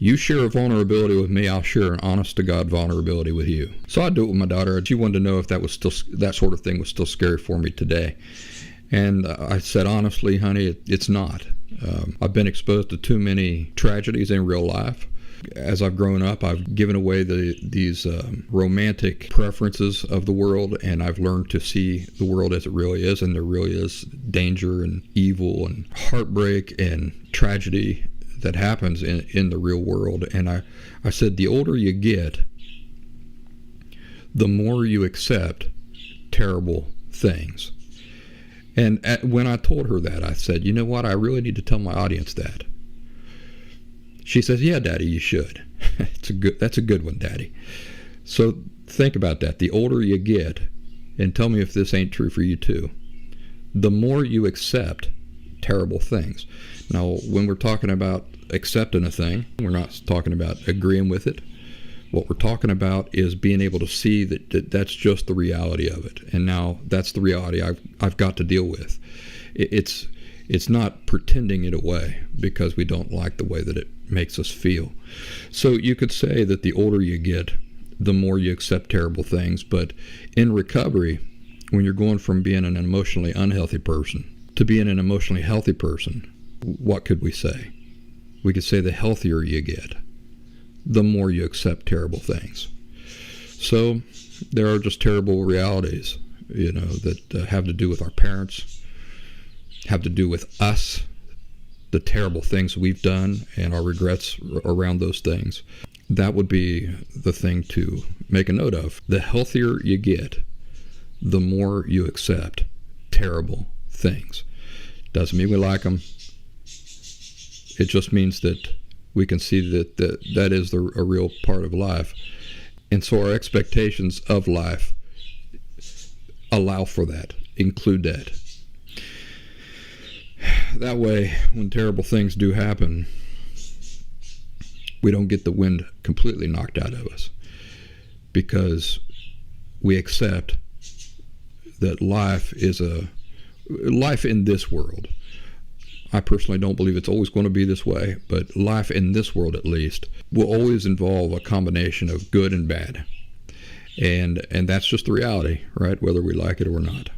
You share a vulnerability with me, I'll share an honest-to-God vulnerability with you. So I do it with my daughter. She wanted to know if that sort of thing was still scary for me today. And I said, honestly, honey, it's not. I've been exposed to too many tragedies in real life. As I've grown up, I've given away these romantic preferences of the world, and I've learned to see the world as it really is, and there really is danger and evil and heartbreak and tragedy that happens in the real world. And I said, the older you get, the more you accept terrible things. And when I told her that, I said, you know what, I really need to tell my audience that. She says, yeah, Daddy, you should. That's a good one, Daddy. So think about that. The older you get, and tell me if this ain't true for you too, the more you accept terrible things. Now, when we're talking about accepting a thing, we're not talking about agreeing with it. What we're talking about is being able to see that that's just the reality of it. And now that's the reality I've got to deal with. It's not pretending it away because we don't like the way that it makes us feel. So you could say that the older you get, the more you accept terrible things. But in recovery, when you're going from being an emotionally unhealthy person to being an emotionally healthy person, what could we say? We could say the healthier you get, the more you accept terrible things. So there are just terrible realities, that have to do with our parents, have to do with us, the terrible things we've done and our regrets around those things. That would be the thing to make a note of. The healthier you get, the more you accept terrible things. Doesn't mean we like them. It just means that we can see that is a real part of life. And so our expectations of life allow for that, include that. That way, when terrible things do happen, we don't get the wind completely knocked out of us, because we accept that life in this world. I personally don't believe it's always going to be this way, but life in this world at least will always involve a combination of good and bad. And that's just the reality, right? Whether we like it or not.